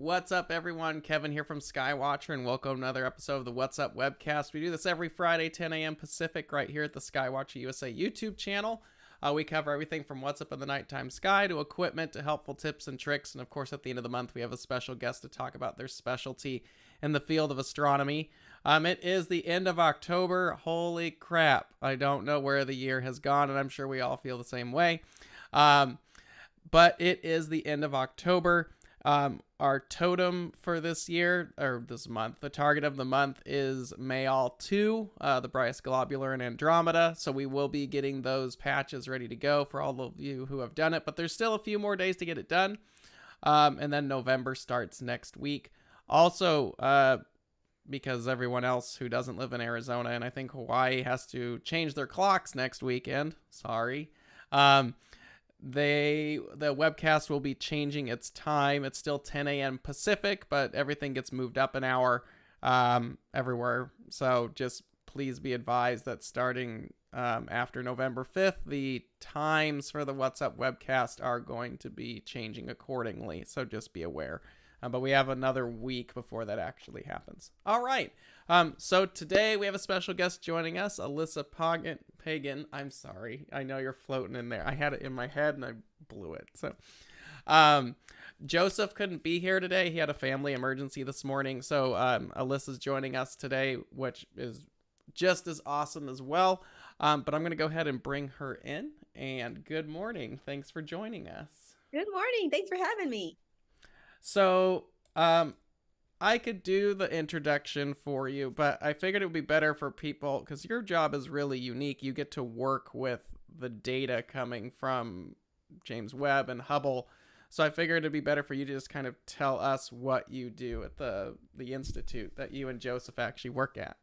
What's up, everyone? Kevin here from Skywatcher, and welcome to another episode of the What's Up Webcast. We do this every Friday, 10 a.m. Pacific, right here at the Skywatcher USA YouTube channel. We cover everything from what's up in the nighttime sky to equipment to helpful tips and tricks. And of course, at the end of the month, we have a special guest to talk about their specialty in the field of astronomy. It is the end of October. Holy crap. I don't know where the year has gone, and I'm sure we all feel the same way. But it is the end of October. Our totem for this year, or this month, the target of the month is Mayal 2, the brightest globular in Andromeda. So we will be getting those patches ready to go for all of you who have done it. But there's still a few more days to get it done. And then November starts next week. Also, because everyone else who doesn't live in Arizona, and I think Hawaii has to change their clocks next weekend. Sorry. The webcast will be changing its time. It's still 10 a.m. Pacific, but everything gets moved up an hour everywhere. So just please be advised that starting after November 5th, the times for the What's Up webcast are going to be changing accordingly. So just be aware. But we have another week before that actually happens. All right. So today we have a special guest joining us, Alyssa Pagan. I'm sorry. I know you're floating in there. I had it in my head and I blew it. So Joseph couldn't be here today. He had a family emergency this morning. So Alyssa's joining us today, which is just as awesome as well. But I'm going to go ahead and bring her in. And good morning. Thanks for joining us. Good morning. Thanks for having me. So, I could do the introduction for you, but I figured it would be better for people because your job is really unique. You get to work with the data coming from James Webb and Hubble. So I figured it'd be better for you to just kind of tell us what you do at the institute that you and Joseph actually work at.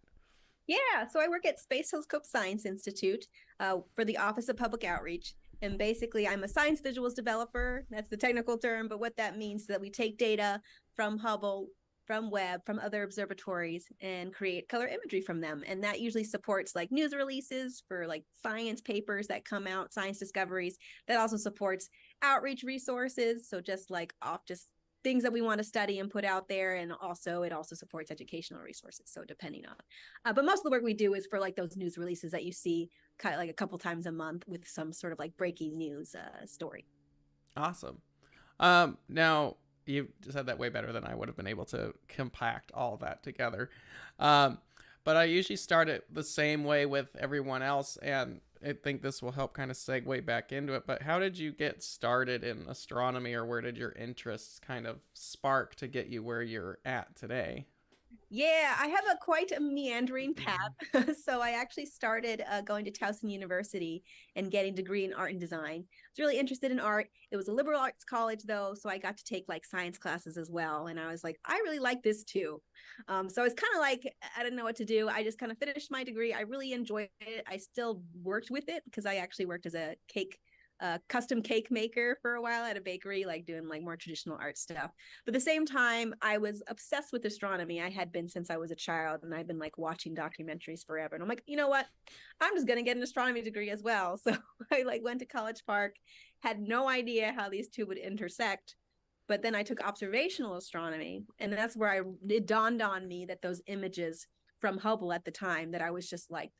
Yeah, so I work at Space Telescope Science Institute for the Office of Public Outreach. And basically, I'm a science visuals developer. That's the technical term. But what that means is that we take data from Hubble, from Webb, from other observatories, and create color imagery from them. And that usually supports like news releases for like science papers that come out, science discoveries. That also supports outreach resources. So just things that we want to study and put out there. And also it also supports educational resources. So depending on, but most of the work we do is for like those news releases that you see kind of like a couple times a month with some sort of like breaking news story. Awesome. Now you said that way better than I would have been able to compact all that together. But I usually start it the same way with everyone else, and I think this will help kind of segue back into it. But how did you get started in astronomy, or where did your interests kind of spark to get you where you're at today? Yeah, I have quite a meandering path. So I actually started going to Towson University and getting a degree in art and design. I was really interested in art. It was a liberal arts college though, so I got to take like science classes as well. And I was like, I really like this too. So it's kind of like, I didn't know what to do. I just kind of finished my degree. I really enjoyed it. I still worked with it because I actually worked as a custom cake maker for a while at a bakery, like doing like more traditional art stuff. But at the same time, I was obsessed with astronomy. I had been since I was a child, and I've been like watching documentaries forever. And I'm like, you know what? I'm just gonna get an astronomy degree as well. So I like went to College Park, had no idea how these two would intersect. But then I took observational astronomy, and that's where it dawned on me that those images from Hubble at the time that I was just like,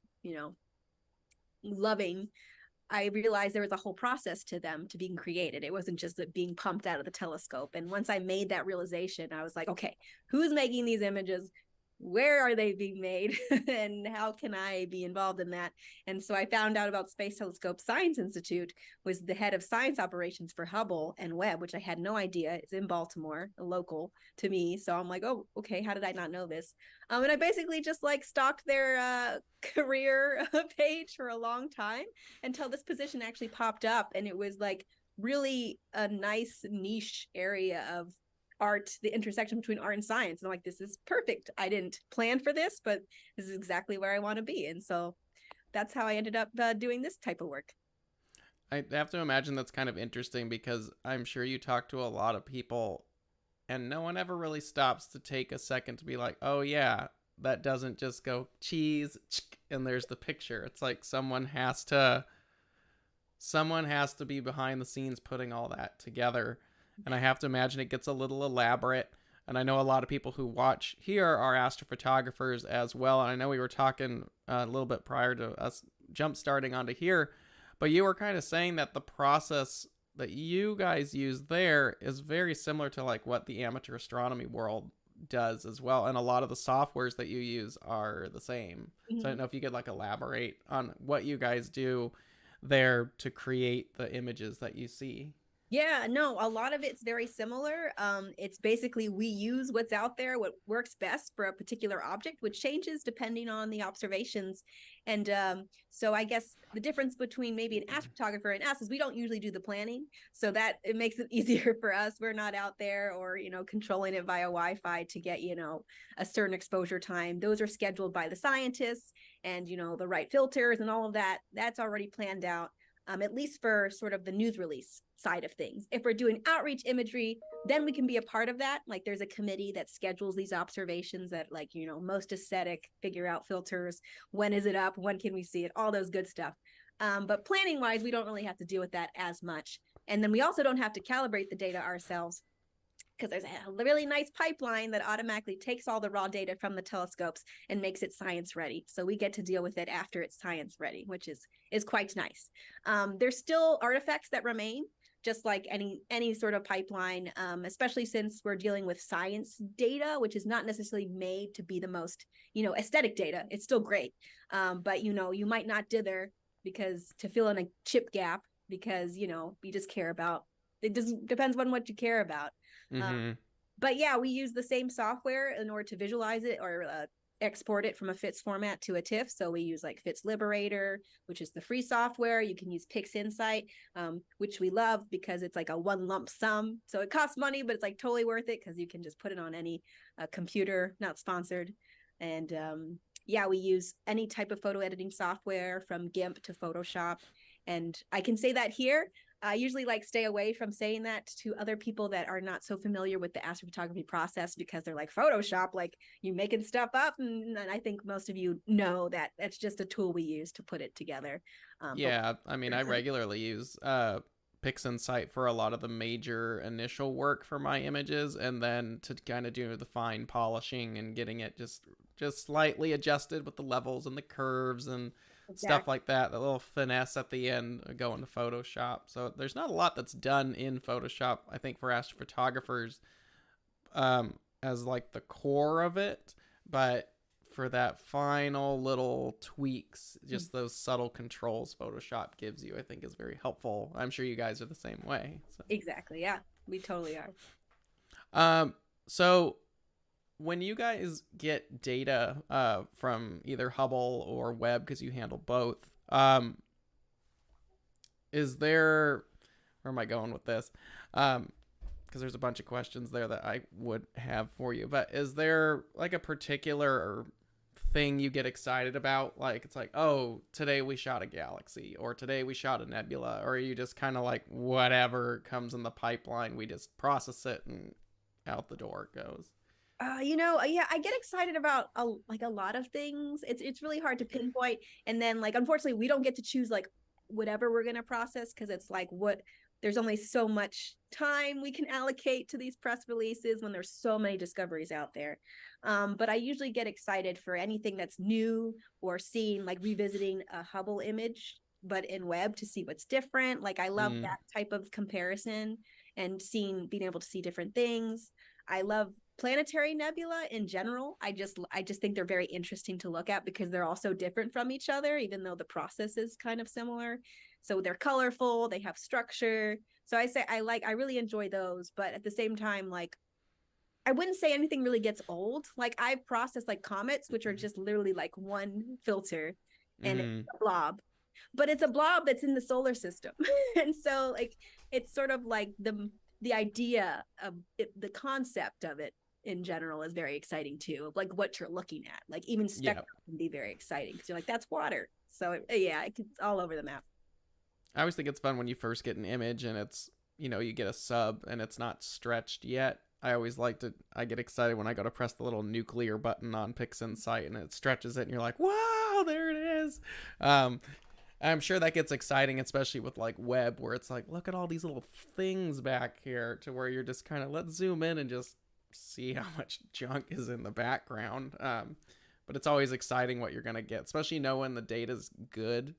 loving, I realized there was a whole process to them to being created. It wasn't just being pumped out of the telescope. And once I made that realization, I was like, okay, who's making these images? Where are they being made? And how can I be involved in that? And so I found out about Space Telescope Science Institute, was the head of science operations for Hubble and Webb, which I had no idea. It's in Baltimore, local to me. So I'm like, oh, okay, how did I not know this? And I basically just like stalked their career page for a long time until this position actually popped up. And it was like really a nice niche area of art, the intersection between art and science. And I'm like, this is perfect. I didn't plan for this, but this is exactly where I want to be. And so that's how I ended up doing this type of work. I have to imagine that's kind of interesting because I'm sure you talk to a lot of people and no one ever really stops to take a second to be like, oh yeah, that doesn't just go cheese and there's the picture. It's like someone has to be behind the scenes putting all that together. And I have to imagine it gets a little elaborate. And I know a lot of people who watch here are astrophotographers as well. And I know we were talking a little bit prior to us jump starting onto here, but you were kind of saying that the process that you guys use there is very similar to like what the amateur astronomy world does as well. And a lot of the softwares that you use are the same. So I don't know if you could like elaborate on what you guys do there to create the images that you see. Yeah, no, a lot of it's very similar. It's basically we use what's out there, what works best for a particular object, which changes depending on the observations. And so I guess the difference between maybe an astrophotographer and us is we don't usually do the planning. So that it makes it easier for us. We're not out there or, controlling it via Wi-Fi to get, a certain exposure time. Those are scheduled by the scientists and, the right filters and all of that. That's already planned out. At least for sort of the news release side of things. If we're doing outreach imagery, then we can be a part of that. Like there's a committee that schedules these observations that like, most aesthetic, figure out filters, when is it up, when can we see it, all those good stuff. But planning wise, we don't really have to deal with that as much. And then we also don't have to calibrate the data ourselves, because there's a really nice pipeline that automatically takes all the raw data from the telescopes and makes it science ready. So we get to deal with it after it's science ready, which is quite nice. There's still artifacts that remain, just like any sort of pipeline, especially since we're dealing with science data, which is not necessarily made to be the most, aesthetic data. It's still great. But, you might not dither because to fill in a chip gap because, you just care about, it depends on what you care about. But yeah, we use the same software in order to visualize it or export it from a FITS format to a TIFF. So we use like FITS Liberator, which is the free software. You can use PixInsight, which we love because it's like a one lump sum. So it costs money, but it's like totally worth it because you can just put it on any computer, not sponsored. And yeah, we use any type of photo editing software from GIMP to Photoshop. And I can say that here. I usually like stay away from saying that to other people that are not so familiar with the astrophotography process because they're like Photoshop, like you making stuff up. And I think most of you know that that's just a tool we use to put it together. Yeah, I mean, I regularly use PixInsight for a lot of the major initial work for my images, and then to kind of do the fine polishing and getting it just slightly adjusted with the levels and the curves and stuff like that. The little finesse at the end going to Photoshop. So there's not a lot that's done in Photoshop, I think, for astrophotographers as like the core of it. But for that final little tweaks, just those subtle controls Photoshop gives you, I think is very helpful. I'm sure you guys are the same way. So. Exactly. Yeah, we totally are. So when you guys get data from either Hubble or Webb, because you handle both, is there, where am I going with this? Because there's a bunch of questions there that I would have for you, but is there like a particular thing you get excited about? Like it's like, oh, today we shot a galaxy, or today we shot a nebula, or are you just kind of like whatever comes in the pipeline, we just process it and out the door it goes? Yeah, I get excited about a lot of things. It's really hard to pinpoint. And then like, unfortunately, we don't get to choose like whatever we're going to process because it's like there's only so much time we can allocate to these press releases when there's so many discoveries out there. But I usually get excited for anything that's new or seeing like revisiting a Hubble image, but in Webb to see what's different. Like I love that type of comparison and being able to see different things. I love planetary nebula in general. I just think they're very interesting to look at because they're all so different from each other, even though the process is kind of similar. So they're colorful, they have structure. So I really enjoy those, but at the same time, like I wouldn't say anything really gets old. Like I've processed like comets, which are just literally like one filter and it's a blob, but it's a blob that's in the solar system. And so like it's sort of like the idea of it, the concept of it in general is very exciting too, like what you're looking at. Like even spectrum can be very exciting because you're like, that's water. So yeah, it's all over the map. I always think it's fun when you first get an image and it's, you get a sub and it's not stretched yet. I get excited when I go to press the little nuclear button on PixInsight and it stretches it and you're like, wow, there it is. I'm sure that gets exciting, especially with like Webb, where it's like, look at all these little things back here, to where you're just kind of, let's zoom in and just see how much junk is in the background. But it's always exciting what you're going to get, especially knowing the data's good.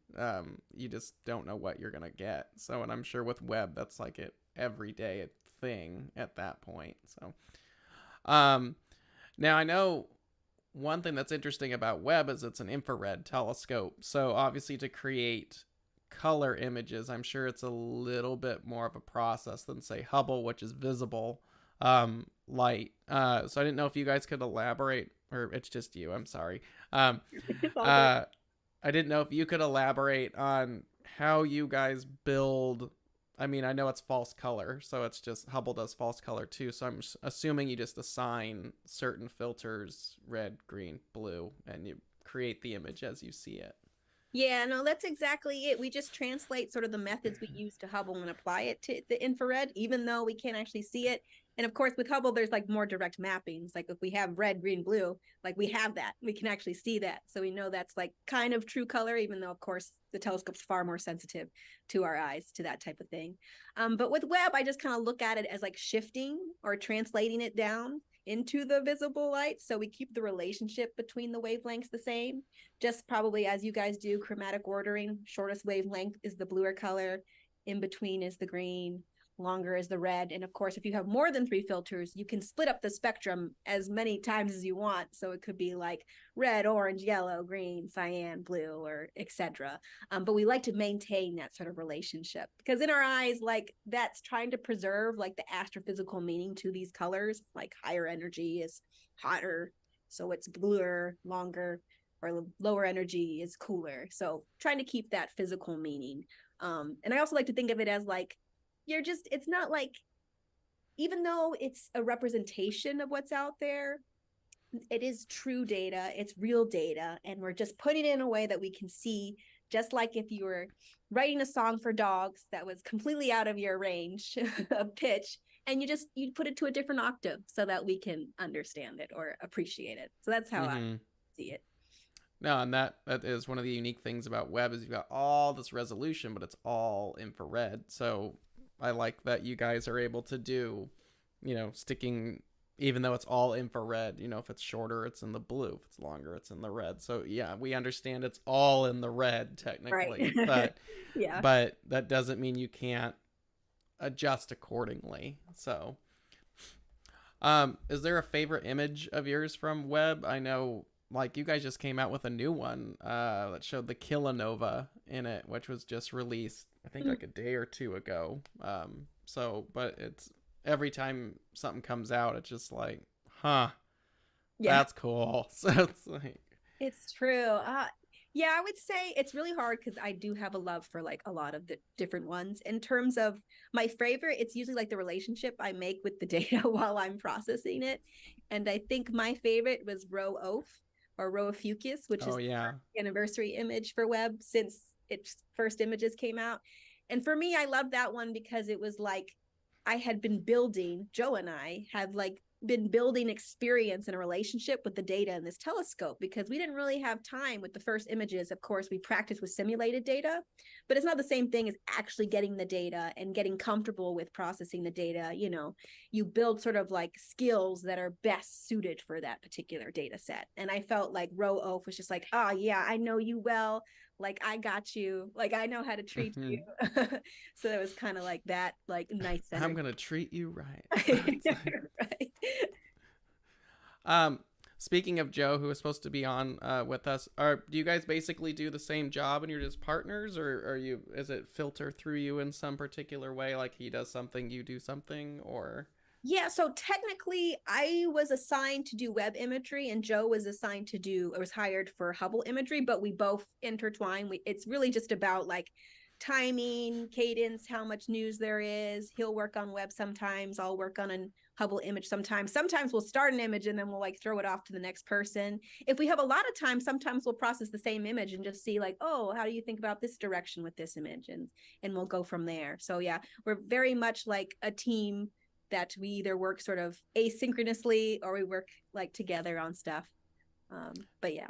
You just don't know what you're going to get. So, and I'm sure with Webb, that's like an everyday thing at that point. So, now I know one thing that's interesting about Webb is it's an infrared telescope. So obviously to create color images, I'm sure it's a little bit more of a process than say Hubble, which is visible light. So I didn't know if you guys could elaborate, or it's just you, I'm sorry. I didn't know if you could elaborate on how you guys build. I mean, I know it's false color, so it's just Hubble does false color too. So I'm assuming you just assign certain filters, red, green, blue, and you create the image as you see it. Yeah, no, that's exactly it. We just translate sort of the methods we use to Hubble and apply it to the infrared, even though we can't actually see it. And of course, with Hubble, there's like more direct mappings. Like if we have red, green, blue, like we have that, we can actually see that. So we know that's like kind of true color, even though, of course, the telescope's far more sensitive to our eyes to that type of thing. But with Webb, I just kind of look at it as like shifting or translating it down into the visible light. So we keep the relationship between the wavelengths the same, just probably as you guys do chromatic ordering. Shortest wavelength is the bluer color, in between is the green, longer is the red. And of course, if you have more than 3 filters, you can split up the spectrum as many times as you want. So it could be like red, orange, yellow, green, cyan, blue, or etc. But we like to maintain that sort of relationship because in our eyes, like that's trying to preserve like the astrophysical meaning to these colors. Like higher energy is hotter, so it's bluer, longer, or lower energy is cooler. So trying to keep that physical meaning. And I also like to think of it as like, it's not like, even though it's a representation of what's out there, it is true data, it's real data, and we're just putting it in a way that we can see, just like if you were writing a song for dogs that was completely out of your range of pitch, and you put it to a different octave so that we can understand it or appreciate it. So that's how I see it. No, and that is one of the unique things about Webb is you've got all this resolution, but it's all infrared. So I like that you guys are able to do, sticking, even though it's all infrared, if it's shorter, it's in the blue. If it's longer, it's in the red. So yeah, we understand it's all in the red technically, right. but yeah, but that doesn't mean you can't adjust accordingly. So, is there a favorite image of yours from Webb? I know, like, you guys just came out with a new one that showed the kilonova in it, which was just released, I think, like a day or two ago. But it's every time something comes out, it's just like, that's cool. So it's like, it's true. Yeah, I would say it's really hard because I do have a love for like a lot of the different ones. In terms of my favorite, it's usually like the relationship I make with the data while I'm processing it. And I think my favorite was Rho Oph or Rho Ophiuchus, which is the anniversary image for Webb since its first images came out. And for me, I loved that one because it was like I had been building, Joe and I had like been building experience and a relationship with the data in this telescope because we didn't really have time with the first images. Of course, we practiced with simulated data, but it's not the same thing as actually getting the data and getting comfortable with processing the data. You build sort of like skills that are best suited for that particular data set. And I felt like Rho Oph was just like, oh yeah, I know you well. Like, I got you. Like, I know how to treat you. So it was kind of like that, like, nice energy. I'm going to treat you right. Right. Speaking of Joe, who is supposed to be on with us, do you guys basically do the same job and you're just partners, or is it filter through you in some particular way? Like he does something, you do something, or? Yeah, so technically I was assigned to do Webb imagery and Joe was hired for Hubble imagery, but we both intertwine. It's really just about like timing, cadence, how much news there is. He'll work on Webb sometimes, I'll work on a Hubble image sometimes. Sometimes we'll start an image and then we'll like throw it off to the next person. If we have a lot of time, sometimes we'll process the same image and just see like, oh, how do you think about this direction with this image? And we'll go from there. So yeah, we're very much like a team that we either work sort of asynchronously or we work like together on stuff. But yeah.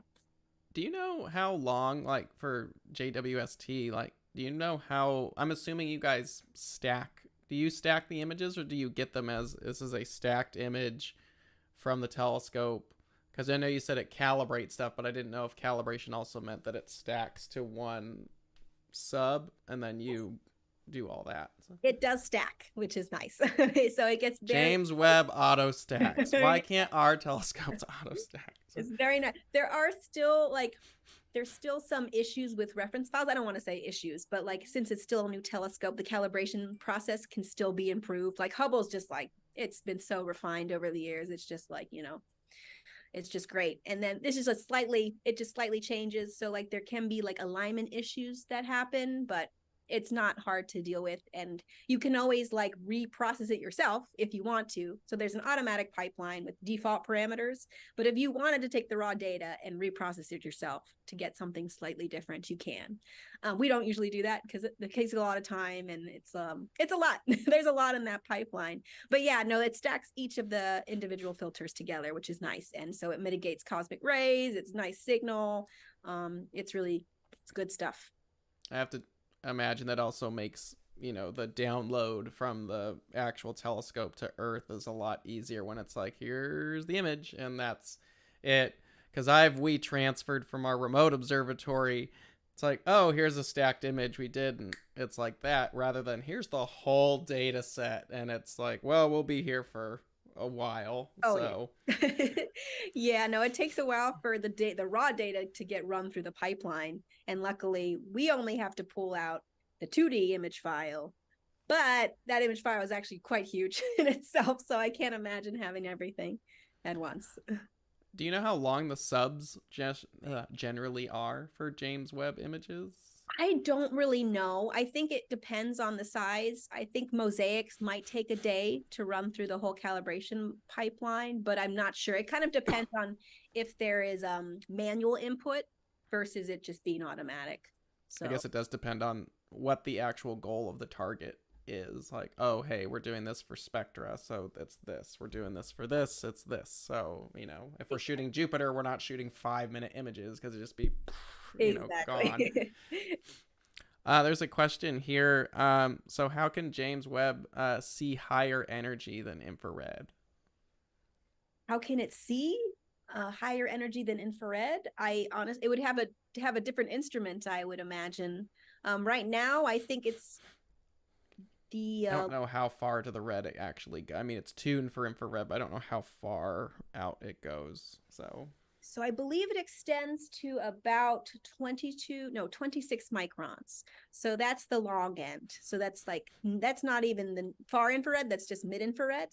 Do you know how long, like for JWST, like, do you know how, I'm assuming you guys do you stack the images or do you get them as this is a stacked image from the telescope? Because I know you said it calibrates stuff, but I didn't know if calibration also meant that it stacks to one sub and then you do all that. So. It does stack, which is nice. So it gets very James Webb auto stacks. Why can't our telescopes auto stack? It's very nice. There's still some issues with reference files. I don't want to say issues, but like since it's still a new telescope, the calibration process can still be improved. Like Hubble's just like, it's been so refined over the years. It's just like, it's just great. And then this is it just slightly changes. So like there can be like alignment issues that happen, but it's not hard to deal with. And you can always like reprocess it yourself if you want to. So there's an automatic pipeline with default parameters. But if you wanted to take the raw data and reprocess it yourself to get something slightly different, you can. We don't usually do that because it takes a lot of time and it's a lot. There's a lot in that pipeline. But yeah, no, it stacks each of the individual filters together, which is nice. And so it mitigates cosmic rays. It's nice signal. It's good stuff. I have to imagine that also makes the download from the actual telescope to Earth is a lot easier when it's like, here's the image and that's it. Because we transferred from our remote observatory. It's like, oh, here's a stacked image we did, and it's like that, rather than here's the whole data set, and it's like, well, we'll be here for a while. So yeah, no, it takes a while for the raw data to get run through the pipeline, and luckily we only have to pull out the 2D image file, but that image file is actually quite huge in itself, so I can't imagine having everything at once. Do you know how long the subs generally are for James Webb images? I don't really know. I think it depends on the size. I think mosaics might take a day to run through the whole calibration pipeline, but I'm not sure. It kind of depends on if there is manual input versus it just being automatic. So I guess it does depend on what the actual goal of the target is. Like, oh, hey, we're doing this for spectra, so it's this. We're doing this for this, it's this. So, if we're shooting Jupiter, we're not shooting 5-minute images because it'd just be gone. There's a question here. So how can James Webb see higher energy than infrared? How can it see higher energy than infrared? It would have a different instrument, I would imagine. Right now, I think it's I don't know how far to the red it actually goes. I mean, it's tuned for infrared, but I don't know how far out it goes. So I believe it extends to about 26 microns. So that's the long end. So that's not even the far infrared, that's just mid-infrared.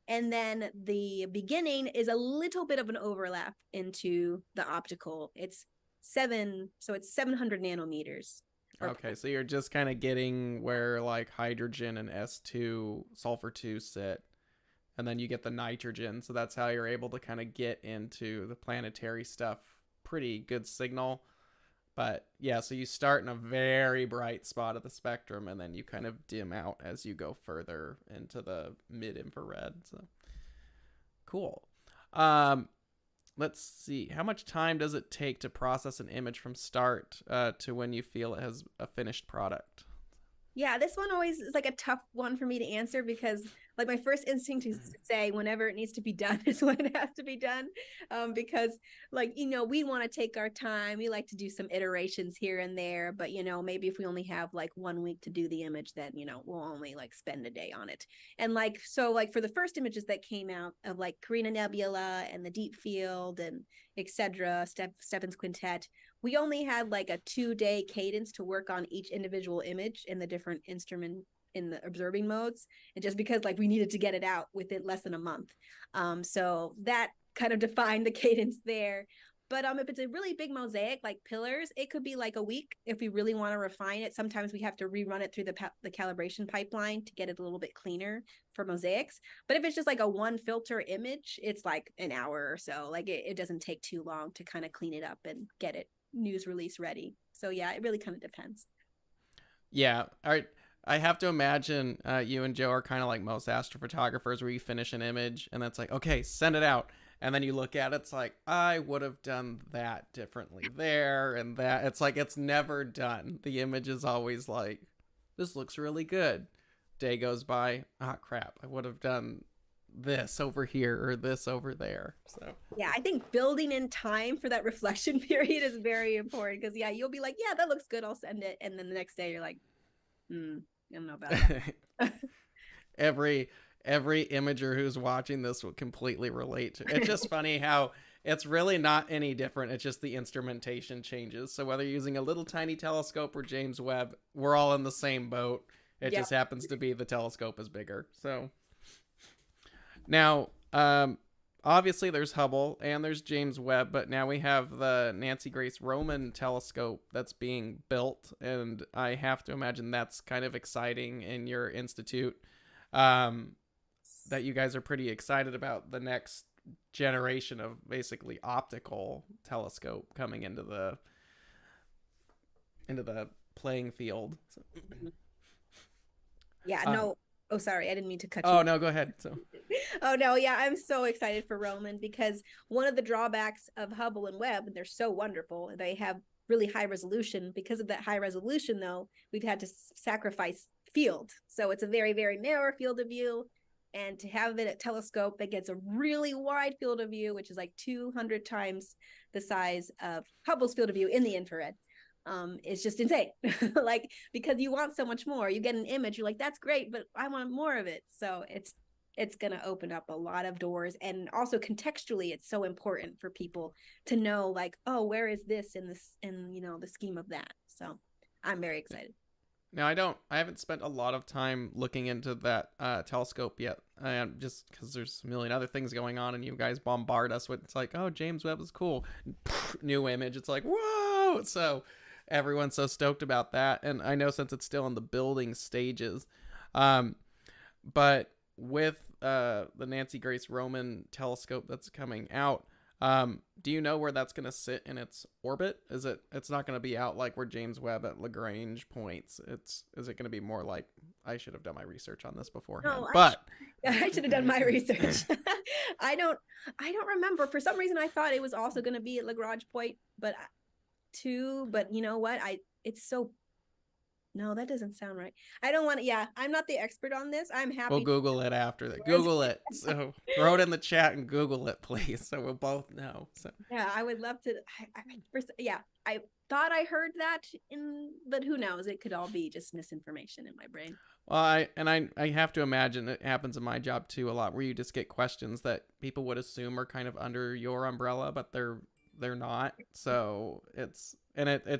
And then the beginning is a little bit of an overlap into the optical. It's 700 nanometers. Okay, so you're just kind of getting where like hydrogen and S2, sulfur 2 sit. And then you get the nitrogen. So that's how you're able to kind of get into the planetary stuff. Pretty good signal. But yeah, so you start in a very bright spot of the spectrum and then you kind of dim out as you go further into the mid-infrared. So cool. Let's see. How much time does it take to process an image from start to when you feel it has a finished product? Yeah, this one always is like a tough one for me to answer because like my first instinct is to say whenever it needs to be done is when it has to be done. Because like, we want to take our time. We like to do some iterations here and there, but maybe if we only have like 1 week to do the image, then, we'll only like spend a day on it. And like, so like for the first images that came out of like Carina Nebula and the Deep Field and etc., Stephan's Quintet, we only had like a 2-day cadence to work on each individual image in the different instrument in the observing modes. And just because like we needed to get it out within less than a month. So that kind of defined the cadence there. But if it's a really big mosaic, like pillars, it could be like a week if we really want to refine it. Sometimes we have to rerun it through the calibration pipeline to get it a little bit cleaner for mosaics. But if it's just like a 1 filter image, it's like an hour or so. Like it doesn't take too long to kind of clean it up and get it news release ready. So yeah, it really kind of depends. Yeah. All right. I have to imagine you and Joe are kind of like most astrophotographers where you finish an image and that's like, okay, send it out. And then you look at it, it's like, I would have done that differently there and that. It's like, it's never done. The image is always like, this looks really good. Day goes by, crap, I would have done this over here or this over there. So yeah, I think building in time for that reflection period is very important because yeah, you'll be like, yeah, that looks good, I'll send it, and then the next day you're like, I don't know about that. every imager who's watching this will completely relate to. It's just funny how it's really not any different. It's just the instrumentation changes. So whether you're using a little tiny telescope or James Webb, we're all in the same boat. It just happens to be the telescope is bigger. So now, obviously there's Hubble and there's James Webb, but now we have the Nancy Grace Roman telescope that's being built, and I have to imagine that's kind of exciting in your institute. That you guys are pretty excited about the next generation of basically optical telescope coming into the playing field. So. Yeah, no. Oh, sorry, I didn't mean to cut you. Oh, no, go ahead. So. Oh, no, yeah, I'm so excited for Roman because one of the drawbacks of Hubble and Webb, and they're so wonderful, they have really high resolution. Because of that high resolution, though, we've had to sacrifice field. So it's a very, very narrow field of view. And to have it at telescope that gets a really wide field of view, which is like 200 times the size of Hubble's field of view in the infrared, is just insane. Like, because you want so much more. You get an image, you're like, that's great, but I want more of it. So it's going to open up a lot of doors. And also contextually, it's so important for people to know, like, oh, where is this in the scheme of that? So I'm very excited. Now, I haven't spent a lot of time looking into that telescope yet, just because there's a million other things going on, and you guys bombard us with, it's like, oh, James Webb is cool. New image. It's like, whoa! So everyone's so stoked about that. And I know since it's still in the building stages, but with the Nancy Grace Roman telescope that's coming out, do you know where that's going to sit in its orbit? It's not going to be out like where James Webb at Lagrange points. Is it going to be more like, I should have done my research on this beforehand, no, but I should have done my research. I don't remember. For some reason, I thought it was also going to be at Lagrange point, but you know what? No, that doesn't sound right. I don't want to. Yeah, I'm not the expert on this. I'm happy. We'll Google it after that. Google it. So throw it in the chat and Google it, please, so we'll both know. So yeah, I would love to. I thought I heard that but who knows? It could all be just misinformation in my brain. Well, I have to imagine it happens in my job too a lot, where you just get questions that people would assume are kind of under your umbrella, but they're not. So it's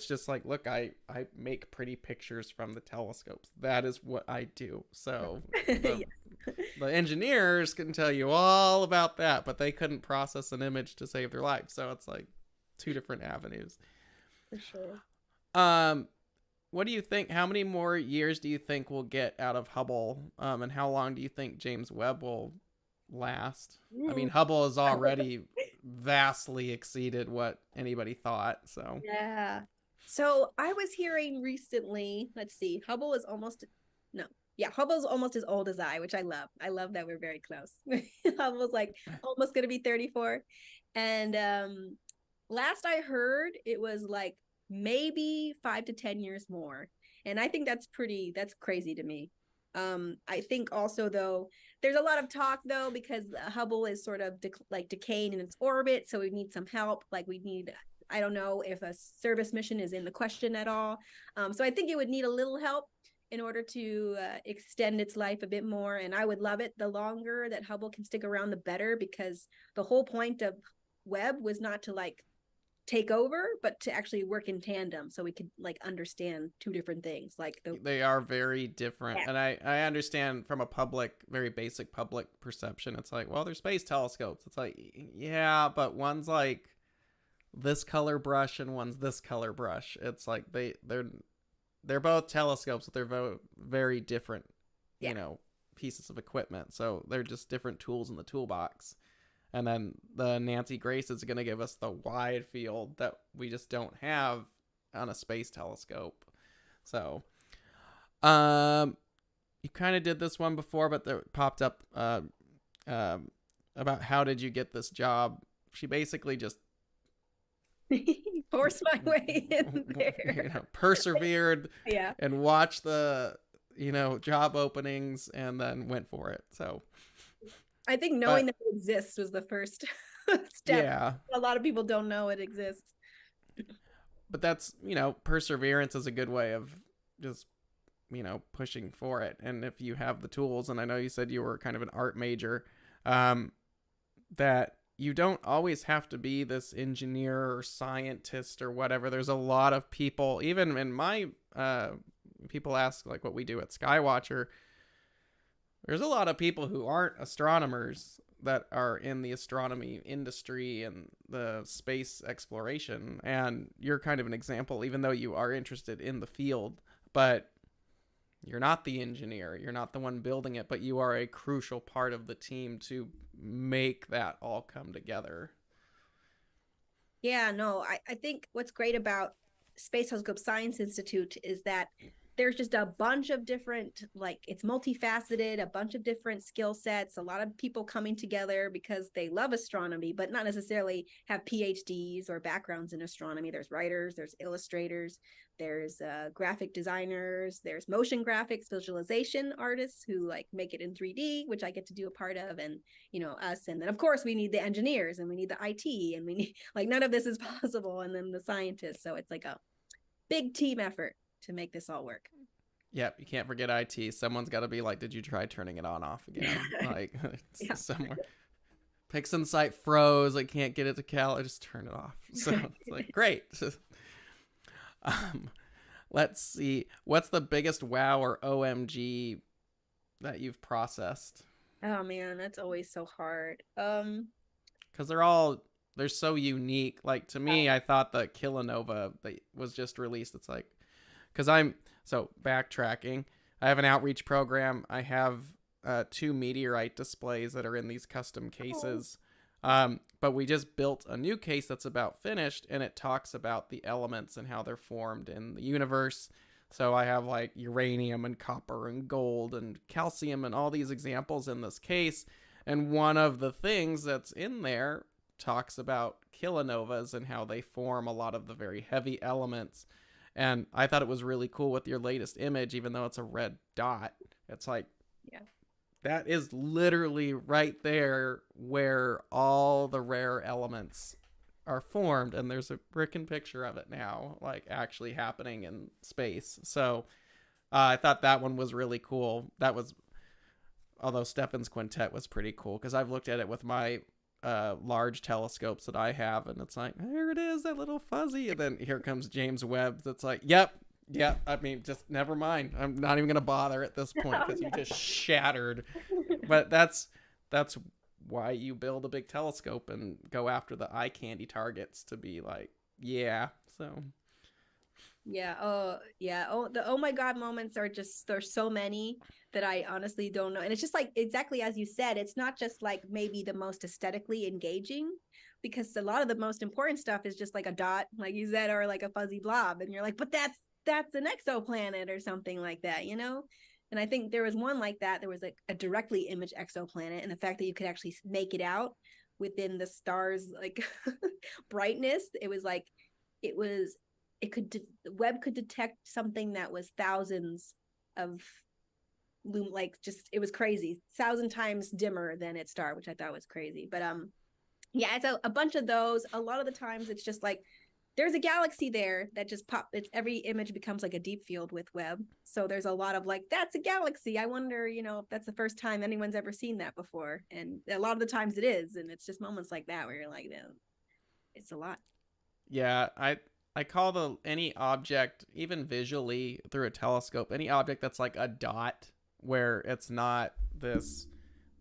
just like, look, I make pretty pictures from the telescopes. That is what I do. So the engineers can tell you all about that, but they couldn't process an image to save their life. So it's like two different avenues. For sure. What do you think? How many more years do you think we'll get out of Hubble? And how long do you think James Webb will last? I mean, Hubble has already vastly exceeded what anybody thought. So yeah. So I was hearing recently, let's see, Hubble's almost as old as I, which I love. I love that we're very close. Hubble's like almost gonna be 34. And last I heard, it was like maybe 5 to 10 years more. And I think that's crazy to me. I think also, though, there's a lot of talk, though, because Hubble is sort of decaying in its orbit. So we need some help. Like I don't know if a service mission is in the question at all. So I think it would need a little help in order to extend its life a bit more. And I would love it. The longer that Hubble can stick around, the better, because the whole point of Webb was not to take over, but to actually work in tandem, so we could understand two different things. They are very different. Yeah. And I understand from a very basic public perception, it's like, well, they're space telescopes. It's like, yeah, but one's like this color brush and one's this color brush. It's like they're both telescopes, but they're very different, pieces of equipment. So they're just different tools in the toolbox. And then the Nancy Grace is going to give us the wide field that we just don't have on a space telescope. So, you kind of did this one before, but there popped up about how did you get this job? She basically just forced my way in there. Persevered yeah. And watched the, job openings and then went for it. So. I think knowing that it exists was the first step. Yeah. A lot of people don't know it exists. But that's, perseverance is a good way of just, pushing for it. And if you have the tools, and I know you said you were kind of an art major, that you don't always have to be this engineer or scientist or whatever. There's a lot of people, even in my, people ask like what we do at Skywatcher. There's a lot of people who aren't astronomers that are in the astronomy industry and the space exploration. And you're kind of an example, even though you are interested in the field, but you're not the engineer. You're not the one building it, but you are a crucial part of the team to make that all come together. Yeah, no, I think what's great about Space Telescope Science Institute is that there's just a bunch of different, like, it's multifaceted, a bunch of different skill sets, a lot of people coming together because they love astronomy, but not necessarily have PhDs or backgrounds in astronomy. There's writers, there's illustrators, there's graphic designers, there's motion graphics, visualization artists who like make it in 3D, which I get to do a part of, and us. And then of course we need the engineers and we need the IT, and we need, like, none of this is possible. And then the scientists. So it's like a big team effort to make this all work. Yep, you can't forget IT. Someone's got to be like, did you try turning it on off again? Like, Yeah. somewhere. Pixin site froze. I can't get it to cal. I just turn it off. So it's like, great. Let's see. What's the biggest wow or OMG that you've processed? Oh man, that's always so hard. Because they're so unique. Like, to me, I thought the Kilonova that was just released, it's like, because so backtracking, I have an outreach program. I have 2 meteorite displays that are in these custom cases. But we just built a new case that's about finished, and it talks about the elements and how they're formed in the universe. So I have like uranium and copper and gold and calcium and all these examples in this case. And one of the things that's in there talks about kilonovas and how they form a lot of the very heavy elements. And I thought it was really cool with your latest image, even though it's a red dot. It's like, yeah, that is literally right there where all the rare elements are formed. And there's a frickin' picture of it now, like actually happening in space. So I thought that one was really cool. Although Stefan's quintet was pretty cool, because I've looked at it with my large telescopes that I have, and it's like, here it is, that little fuzzy, and then here comes James Webb that's like, yep, I mean, just never mind, I'm not even gonna bother at this point, because you just shattered. But that's why you build a big telescope and go after the eye candy targets, to be like, yeah. So the oh my god moments are just, there's so many that I honestly don't know. And it's just like, exactly as you said, it's not just like maybe the most aesthetically engaging, because a lot of the most important stuff is just like a dot, like you said, or like a fuzzy blob, and you're like, but that's an exoplanet or something like that, And I think there was one like that. There was like a directly imaged exoplanet, and the fact that you could actually make it out within the star's like brightness, Webb could detect something that was thousands of like, just, it was crazy, 1,000 times dimmer than its star, which I thought was crazy. But yeah, it's a bunch of those. A lot of the times it's just like, there's a galaxy there that just every image becomes like a deep field with Webb. So there's a lot of like, that's a galaxy, I wonder, if that's the first time anyone's ever seen that before. And a lot of the times it is, and it's just moments like that where you're like, no, it's a lot. yeah, I call any object, even visually through a telescope, any object that's like a dot, where it's not this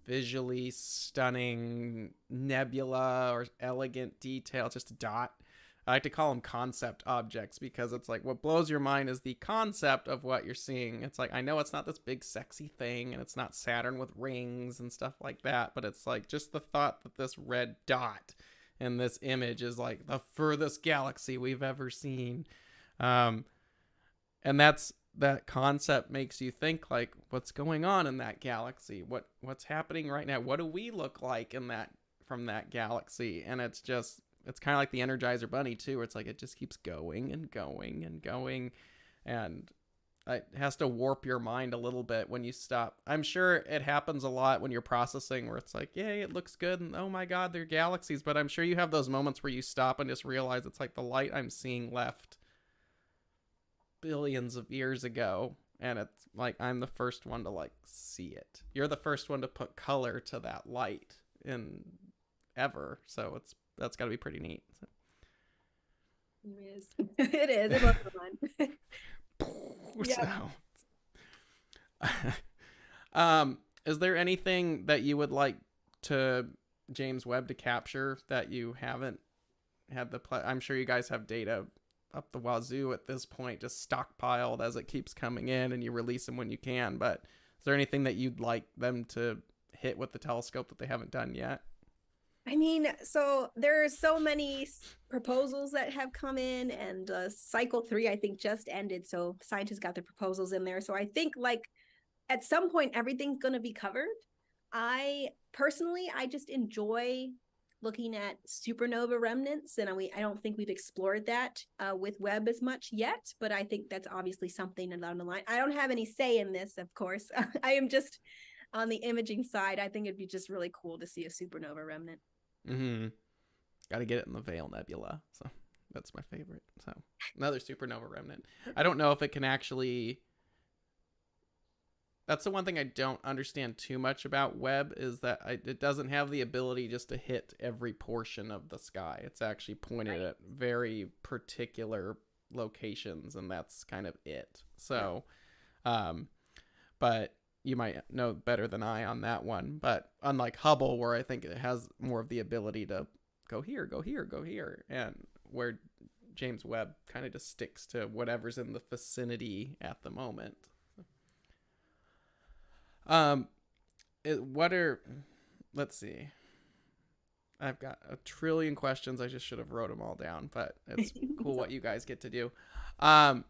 visually stunning nebula or elegant detail, just a dot. I like to call them concept objects, because it's like, what blows your mind is the concept of what you're seeing. It's like, I know it's not this big sexy thing, and it's not Saturn with rings and stuff like that, but it's like just the thought that this red dot in this image is like the furthest galaxy we've ever seen. And that concept makes you think, like, what's going on in that galaxy? What's happening right now? What do we look like from that galaxy? And it's kind of like the Energizer Bunny too, where it's like, it just keeps going and going and going. And it has to warp your mind a little bit when you stop. I'm sure it happens a lot when you're processing where it's like, yay, it looks good, and oh my god, they're galaxies. But I'm sure you have those moments where you stop and just realize it's like the light I'm seeing left billions of years ago, and it's like I'm the first one to like see it. You're the first one to put color to that light in ever, so that's got to be pretty neat. So. It is. It is. It was fun. Yeah. Is there anything that you would like to James Webb to capture that you haven't had I'm sure you guys have data up the wazoo at this point, just stockpiled as it keeps coming in, and you release them when you can. But is there anything that you'd like them to hit with the telescope that they haven't done yet? I mean, so there's so many proposals that have come in, and cycle 3, I think, just ended. So scientists got their proposals in there. So I think like at some point, everything's going to be covered. I just enjoy looking at supernova remnants, and I don't think we've explored that with Webb as much yet, but I think that's obviously something down the line. I don't have any say in this, of course. I am just on the imaging side. I think it'd be just really cool to see a supernova remnant. Mm-hmm. Got to get it in the Veil Nebula, so that's my favorite. So another supernova remnant. I don't know if it can actually. That's the one thing I don't understand too much about Webb, is that it doesn't have the ability just to hit every portion of the sky. It's actually pointed at very particular locations, and that's kind of it. So, but you might know better than I on that one. But unlike Hubble, where I think it has more of the ability to go here, go here, go here, and where James Webb kind of just sticks to whatever's in the vicinity at the moment. Let's see. I've got a trillion questions. I just should have wrote them all down, but it's cool what you guys get to do. Do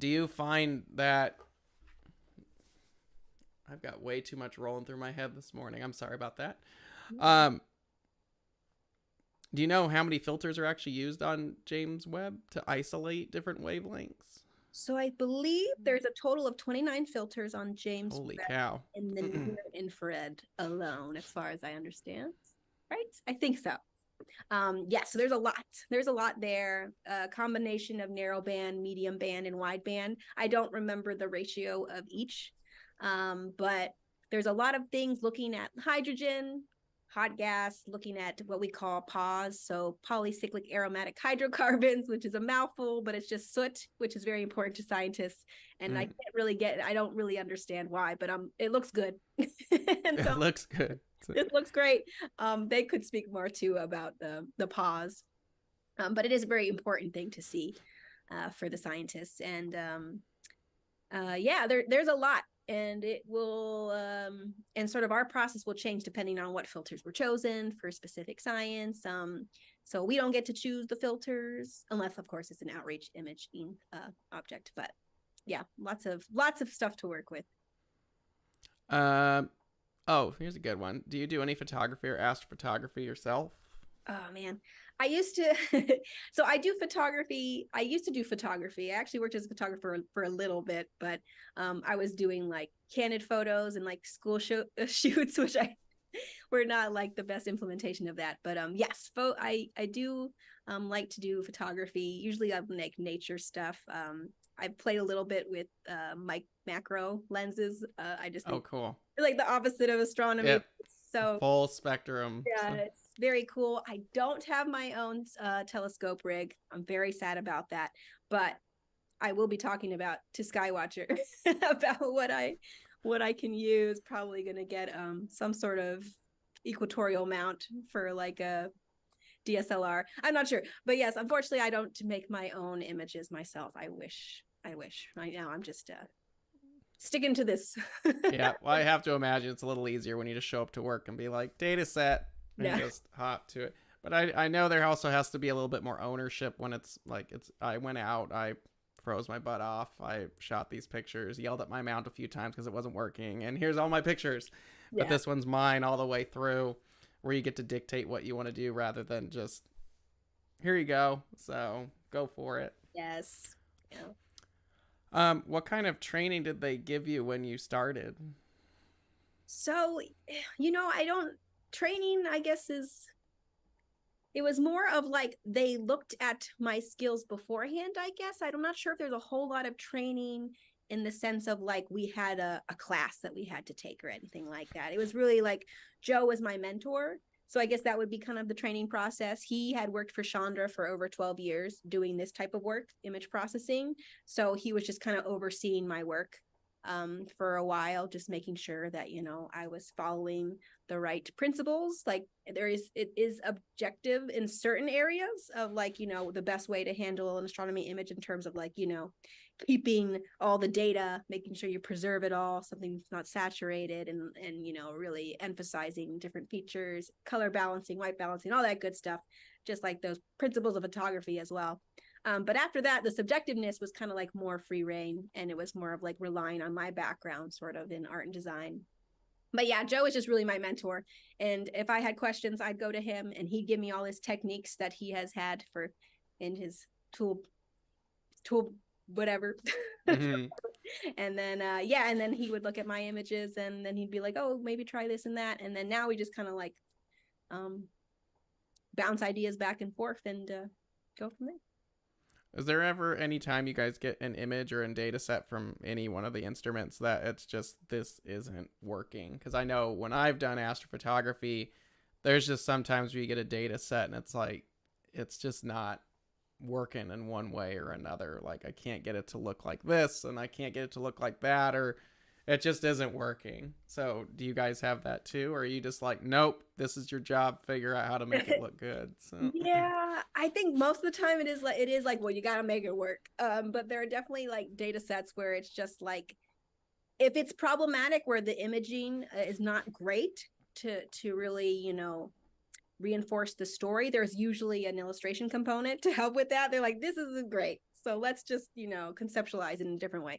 you find that I've got way too much rolling through my head this morning? I'm sorry about that. Do you know how many filters are actually used on James Webb to isolate different wavelengths? So I believe there's a total of 29 filters on James Holy Webb cow. in the near infrared alone, as far as I understand. Right? I think so. So there's a lot. There's a lot there. A combination of narrow band, medium band, and wide band. I don't remember the ratio of each, but there's a lot of things looking at hydrogen, hot gas, looking at what we call PAHs, so polycyclic aromatic hydrocarbons, which is a mouthful, but it's just soot, which is very important to scientists. And I don't really understand why, but it looks good. And so it looks good. It looks great. They could speak more too about the PAHs, but it is a very important thing to see for the scientists. And there's a lot. And it will, and sort of our process will change depending on what filters were chosen for specific science. So we don't get to choose the filters unless, of course, it's an outreach imaging object. But yeah, lots of stuff to work with. Oh, here's a good one. Do you do any photography or astrophotography yourself? Oh man, I used to. So I do photography. I used to do photography. I actually worked as a photographer for a little bit, but I was doing like candid photos and like school shoots, which were not like the best implementation of that. But yes, I do like to do photography. Usually I make nature stuff. I played a little bit with macro lenses. I just think cool. Like the opposite of astronomy. Yep. So full spectrum. Yeah, it's very cool. I don't have my own telescope rig. I'm very sad about that, but I will be talking to Skywatcher about what I can use. Probably gonna get some sort of equatorial mount for like a DSLR. I'm not sure, but yes, unfortunately, I don't make my own images myself. I wish. Right now, I'm just sticking to this. Yeah, well, I have to imagine it's a little easier when you just show up to work and be like, data set, and just hop to it. But I know there also has to be a little bit more ownership when it's like, I went out, I froze my butt off, I shot these pictures, yelled at my mount a few times because it wasn't working, and here's all my pictures. But this one's mine all the way through, where you get to dictate what you want to do rather than just, here you go, so go for it. Yes. What kind of training did they give you when you started? So, I don't training, I guess, it was more of like they looked at my skills beforehand, I guess. I'm not sure if there's a whole lot of training in the sense of like we had a class that we had to take or anything like that. It was really like Joe was my mentor. So I guess that would be kind of the training process. He had worked for Chandra for over 12 years doing this type of work, image processing. So he was just kind of overseeing my work for a while, just making sure that, I was following the right principles. Like it is objective in certain areas of like, the best way to handle an astronomy image in terms of like, keeping all the data, making sure you preserve it all, something's not saturated, and really emphasizing different features, color balancing, white balancing, all that good stuff, just like those principles of photography as well. But after that, the subjectiveness was kind of like more free reign, and it was more of like relying on my background sort of in art and design. But yeah, Joe is just really my mentor. And if I had questions, I'd go to him and he'd give me all his techniques that he has had in his tool whatever. Mm-hmm. And then and then he would look at my images and then he'd be like, oh, maybe try this and that. And then now we just kind of like bounce ideas back and forth and go from there. Is there ever any time you guys get an image or a data set from any one of the instruments that it's just, this isn't working? Because I know when I've done astrophotography, there's just sometimes where you get a data set and it's like, it's just not working in one way or another. Like I can't get it to look like this and I can't get it to look like that, or it just isn't working. So do you guys have that too, or are you just like, nope, this is your job, figure out how to make it look good? So yeah, I think most of the time it is like, well, you got to make it work. But there are definitely like data sets where it's just like, if it's problematic where the imaging is not great to really reinforce the story, there's usually an illustration component to help with that. They're like, this isn't great, so let's just conceptualize it in a different way.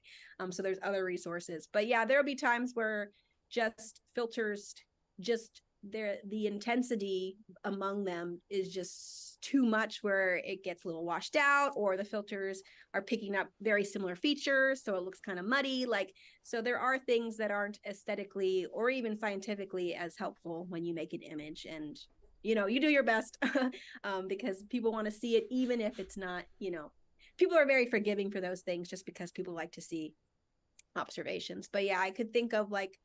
So there's other resources. But yeah, there'll be times where just filters, just the intensity among them is just too much, where it gets a little washed out, or the filters are picking up very similar features, so it looks kind of muddy. Like, so there are things that aren't aesthetically or even scientifically as helpful when you make an image. And you do your best because people want to see it, even if it's not, people are very forgiving for those things just because people like to see observations. But yeah, I could think of like,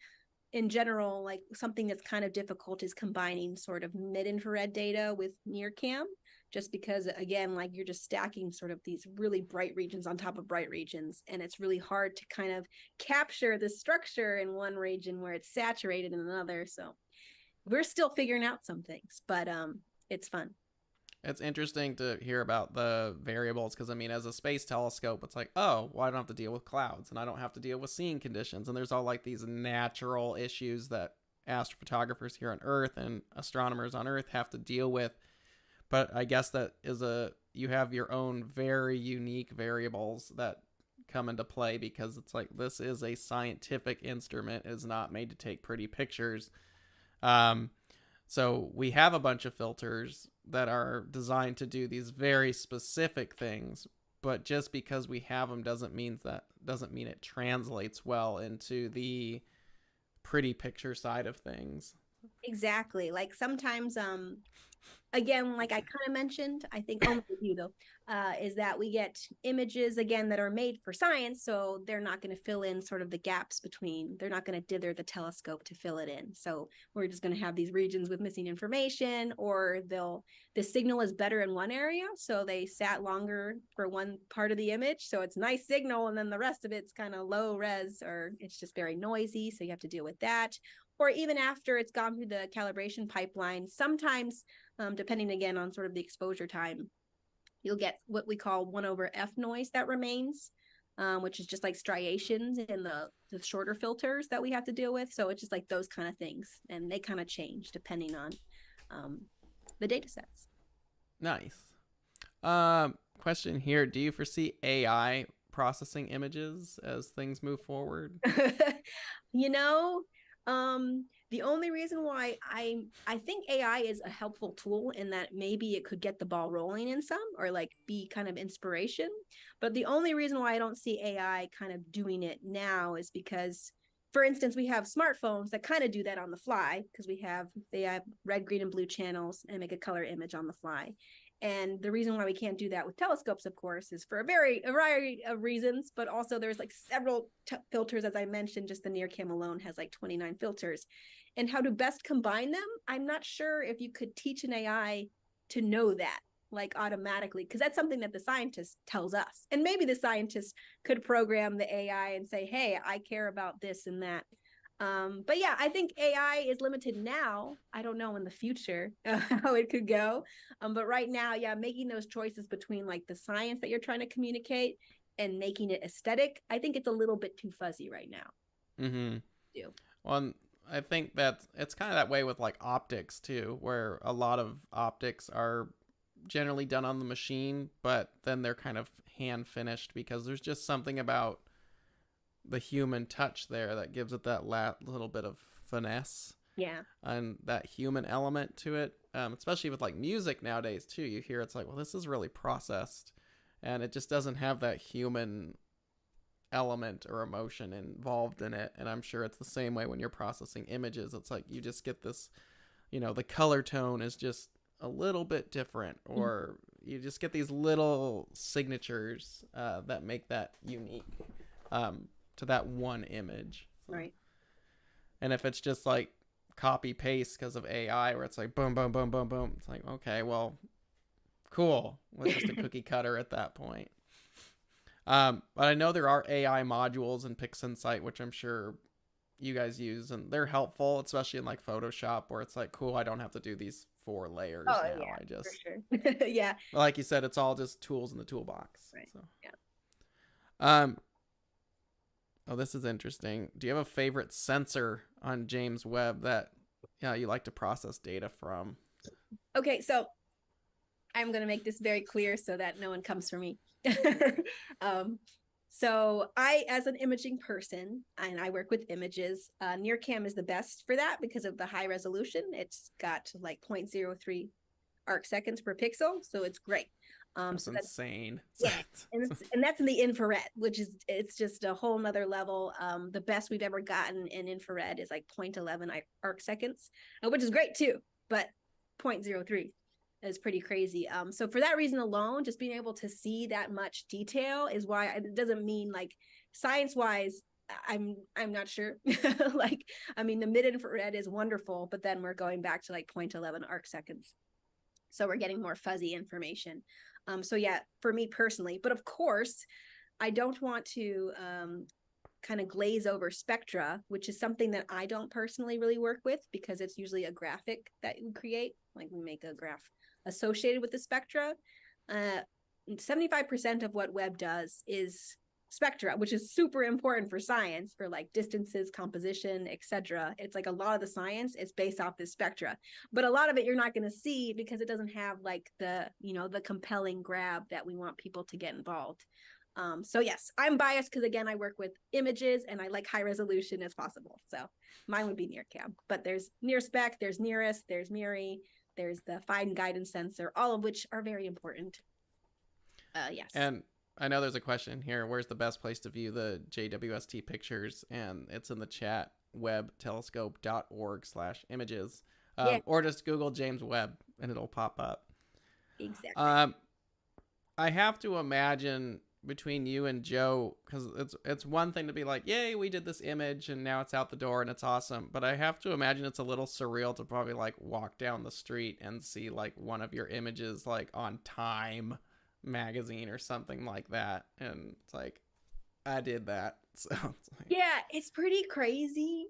in general, like something that's kind of difficult is combining sort of mid-infrared data with near cam, just because again, like you're just stacking sort of these really bright regions on top of bright regions, and it's really hard to kind of capture the structure in one region where it's saturated in another. So we're still figuring out some things, but it's fun. it's interesting to hear about the variables, because I mean, as a space telescope, it's like, oh, well, I don't have to deal with clouds and I don't have to deal with seeing conditions, and there's all like these natural issues that astrophotographers here on Earth and astronomers on Earth have to deal with. But I guess that is you have your own very unique variables that come into play, because it's like, this is a scientific instrument, it is not made to take pretty pictures. So we have a bunch of filters that are designed to do these very specific things, but just because we have them doesn't mean it translates well into the pretty picture side of things. Exactly. Like sometimes again, like I kind of mentioned, I think only with you though, is that we get images again that are made for science, so they're not going to fill in sort of the gaps between. They're not going to dither the telescope to fill it in. So we're just going to have these regions with missing information, or the signal is better in one area, so they sat longer for one part of the image, so it's nice signal, and then the rest of it's kind of low res, or it's just very noisy, so you have to deal with that. Or even after it's gone through the calibration pipeline, sometimes depending again on sort of the exposure time, you'll get what we call 1/f noise that remains, which is just like striations in the shorter filters that we have to deal with. So it's just like those kind of things, and they kind of change depending on the data sets. Nice. Question here: do you foresee AI processing images as things move forward? The only reason why I think AI is a helpful tool in that maybe it could get the ball rolling in some, or like be kind of inspiration. But the only reason why I don't see AI kind of doing it now is because, for instance, we have smartphones that kind of do that on the fly, because they have red, green, and blue channels and make a color image on the fly. And the reason why we can't do that with telescopes, of course, is for a variety of reasons, but also there's like several filters, as I mentioned. Just the NIRCam alone has like 29 filters. And how to best combine them, I'm not sure if you could teach an AI to know that like automatically, because that's something that the scientist tells us. And maybe the scientist could program the AI and say, hey, I care about this and that. But yeah, I think AI is limited now. I don't know in the future how it could go. But right now, yeah, making those choices between like the science that you're trying to communicate and making it aesthetic, I think it's a little bit too fuzzy right now. Mm-hmm. Do. Well, I think that it's kind of that way with like optics too, where a lot of optics are generally done on the machine, but then they're kind of hand finished because there's just something about the human touch there that gives it that little bit of finesse. Yeah. And that human element to it, especially with like music nowadays too. You hear it's like, well, this is really processed, and it just doesn't have that human element or emotion involved in it. And I'm sure it's the same way when you're processing images. It's like you just get this, the color tone is just a little bit different, or you just get these little signatures that make that unique to that one image. Right. And if it's just like copy paste because of AI, where it's like boom, boom, boom, boom, boom, it's like, okay, well, cool. It's just a cookie cutter at that point. But I know there are AI modules in PixInsight, which I'm sure you guys use, and they're helpful, especially in like Photoshop, where it's like, cool, I don't have to do these 4 layers now. Yeah, I just, for sure. Yeah. Like you said, it's all just tools in the toolbox. Right. So. Yeah. Oh, this is interesting. Do you have a favorite sensor on James Webb that you like to process data from? Okay, so I'm going to make this very clear so that no one comes for me. So I, as an imaging person, and I work with images, NIRCam is the best for that because of the high resolution. It's got like 0.03 arc seconds per pixel, so it's great. That's insane. Yeah, and that's in the infrared, it's just a whole nother level. The best we've ever gotten in infrared is like 0.11 arc seconds, which is great too, but 0.03 is pretty crazy. So for that reason alone, just being able to see that much detail is why. It doesn't mean like science wise, I'm not sure. Like, I mean, the mid infrared is wonderful, but then we're going back to like 0.11 arc seconds, so we're getting more fuzzy information. So yeah, for me personally, but of course, I don't want to kind of glaze over spectra, which is something that I don't personally really work with because it's usually a graphic that we create. Like we make a graph associated with the spectra. 75% of what Webb does is spectra, which is super important for science, for like distances, composition, etc. It's like a lot of the science is based off this spectra, but a lot of it you're not going to see because it doesn't have like the compelling grab that we want people to get involved. So yes, I'm biased because again, I work with images and I like high resolution as possible. So mine would be NIRCam, but there's NIRSpec, there's NIRIS, there's MIRI, there's the fine guidance sensor, all of which are very important. Yes. And I know there's a question here. Where's the best place to view the JWST pictures? And it's in the chat, webtelescope.org/images. Or just Google James Webb and it'll pop up. Exactly. I have to imagine between you and Joe, because it's one thing to be like, yay, we did this image and now it's out the door and it's awesome. But I have to imagine it's a little surreal to probably like walk down the street and see like one of your images like on Time magazine or something like that, and it's like, I did that. So it's like, yeah, it's pretty crazy.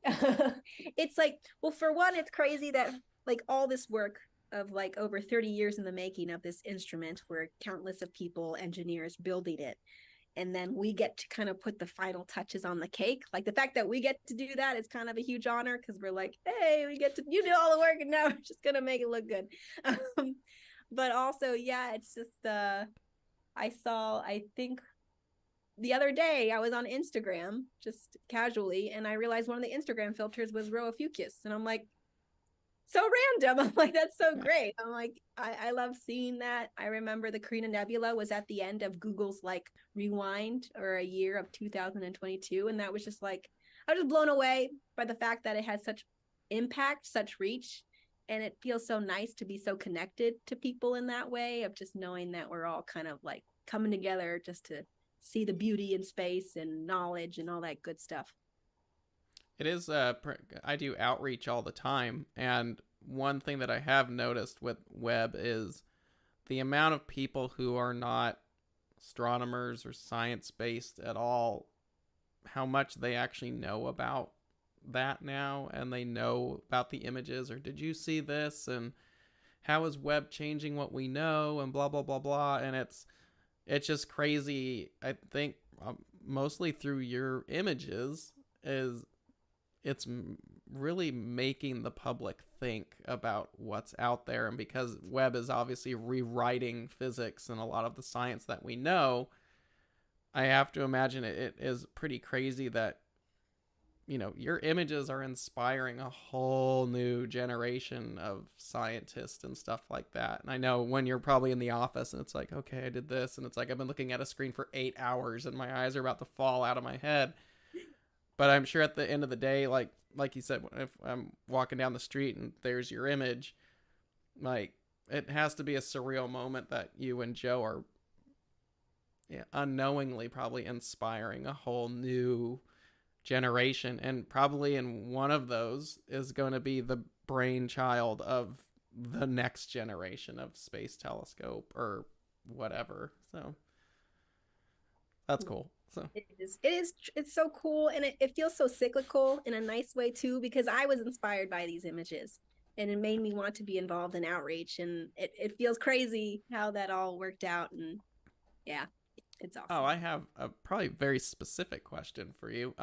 It's like, well, for one, it's crazy that like all this work of like over 30 years in the making of this instrument, where countless of people, engineers building it, and then we get to kind of put the final touches on the cake. Like the fact that we get to do that is kind of a huge honor, because we're like, hey, we get to, you do all the work and now we're just gonna make it look good. But also, yeah, it's just I think the other day I was on Instagram just casually, and I realized one of the Instagram filters was Rho Fucus, and I'm like, so random. I'm like, that's so great. I'm like, I love seeing that. I remember the Carina Nebula was at the end of Google's like rewind or a year of 2022, and that was just like, I was just blown away by the fact that it had such impact, such reach, and it feels so nice to be so connected to people in that way, of just knowing that we're all kind of like coming together just to see the beauty in space and knowledge and all that good stuff. It is, I do outreach all the time, and one thing that I have noticed with Webb is the amount of people who are not astronomers or science-based at all, how much they actually know about that now, and they know about the images, or did you see this, and how is Webb changing what we know, and blah, blah, blah, blah, and it's just crazy. I think mostly through your images it's really making the public think about what's out there. And because Webb is obviously rewriting physics and a lot of the science that we know, I have to imagine it is pretty crazy that, you know, your images are inspiring a whole new generation of scientists and stuff like that. And I know when you're probably in the office and it's like, okay, I did this, and it's like I've been looking at a screen for 8 hours and my eyes are about to fall out of my head. But I'm sure at the end of the day, like you said, if I'm walking down the street and there's your image, like, it has to be a surreal moment that you and Joe are unknowingly probably inspiring a whole new generation. And probably in one of those is going to be the brainchild of the next generation of space telescope or whatever. So that's cool. So It's so cool, and it feels so cyclical in a nice way too, because I was inspired by these images and it made me want to be involved in outreach, and it feels crazy how that all worked out. And yeah, it's awesome. Oh, I have a probably very specific question for you.